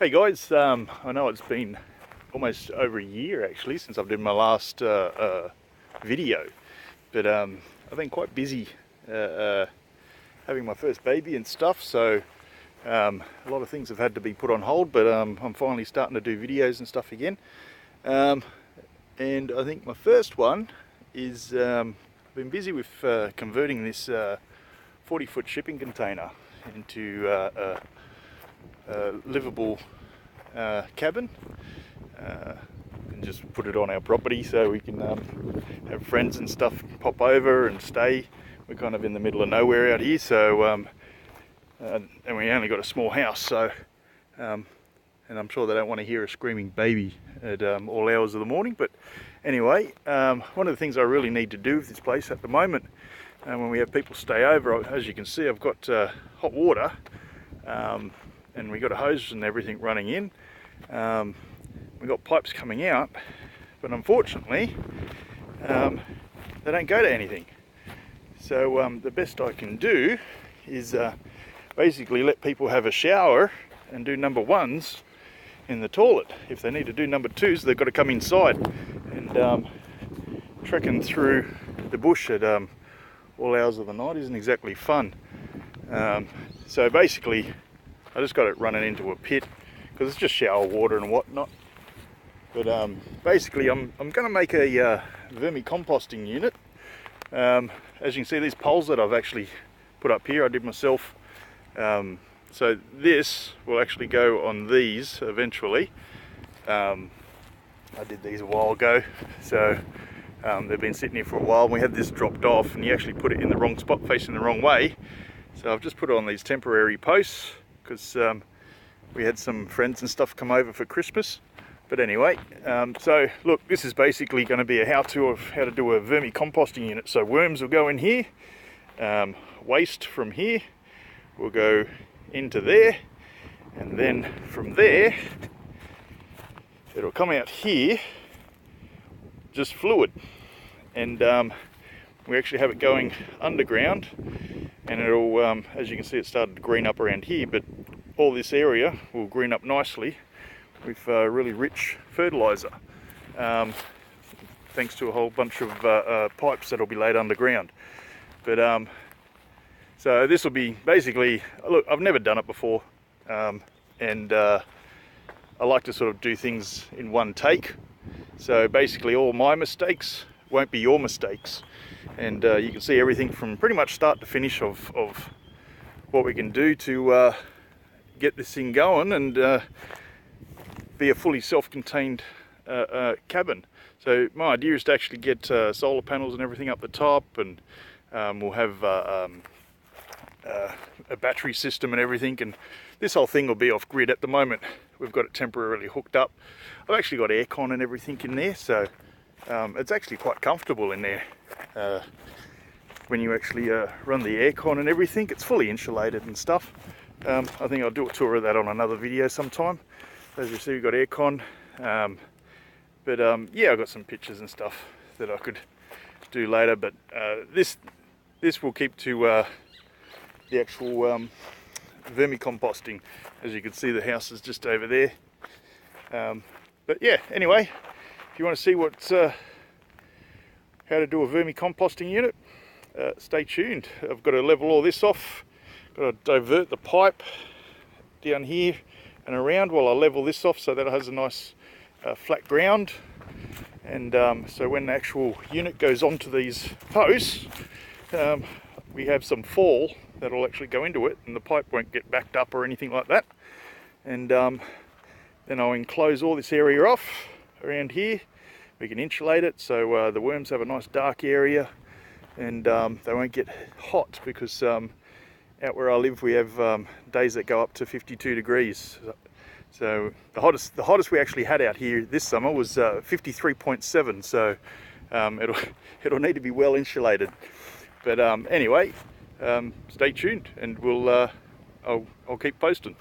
Hey guys, I know it's been almost over a year actually since I've done my last video, but I've been quite busy having my first baby and stuff, so a lot of things have had to be put on hold, but I'm finally starting to do videos and stuff again. And I think my first one is I've been busy with converting this 40-foot shipping container into a livable cabin, and just put it on our property so we can have friends and stuff pop over and stay. We're kind of in the middle of nowhere out here, so and we only got a small house, so and I'm sure they don't want to hear a screaming baby at all hours of the morning. But anyway, one of the things I really need to do with this place at the moment, when we have people stay over, as you can see, I've got hot water, and we got a hose and everything running in. We got pipes coming out, but unfortunately they don't go to anything. So the best I can do is basically let people have a shower and do number ones in the toilet. If they need to do number twos, they've got to come inside, and trekking through the bush at all hours of the night isn't exactly fun. So basically I just got it running into a pit because it's just shower water and whatnot. But basically I'm going to make a vermicomposting unit. As you can see, these poles that I've actually put up here I did myself. So this will actually go on these eventually. I did these a while ago, so they've been sitting here for a while, and we had this dropped off and you actually put it in the wrong spot, facing the wrong way. So I've just put it on these temporary posts because we had some friends and stuff come over for Christmas. But anyway, so look, this is basically going to be a how-to of how to do a vermicomposting unit. So worms will go in here, waste from here will go into there, and then from there it'll come out here, just fluid, and we actually have it going underground, and it'll, as you can see, it started to green up around here, but all this area will green up nicely with really rich fertilizer, thanks to a whole bunch of pipes that'll be laid underground. But so this will be basically, look, I've never done it before, and I like to sort of do things in one take. So basically all my mistakes won't be your mistakes, and you can see everything from pretty much start to finish of what we can do to get this thing going and be a fully self-contained cabin. So my idea is to actually get solar panels and everything up the top, and we'll have a battery system and everything, and this whole thing will be off grid. At the moment we've got it temporarily hooked up. I've actually got aircon and everything in there, so it's actually quite comfortable in there. When you actually run the aircon and everything, it's fully insulated and stuff. I think I'll do a tour of that on another video sometime. As you see, we've got aircon, but yeah, I've got some pictures and stuff that I could do later, but this will keep to the actual vermicomposting. As you can see, the house is just over there. But yeah, anyway, if you want to see what how to do a vermicomposting unit, stay tuned. I've got to level all this off, got to divert the pipe down here and around while I level this off so that it has a nice flat ground, and so when the actual unit goes onto these posts, we have some fall that'll actually go into it, and the pipe won't get backed up or anything like that. And then I'll enclose all this area off around here. We can insulate it so the worms have a nice dark area, and they won't get hot, because out where I live we have days that go up to 52 degrees. So the hottest we actually had out here this summer was 53.7, so it'll need to be well insulated. But anyway, stay tuned, and I'll keep posting.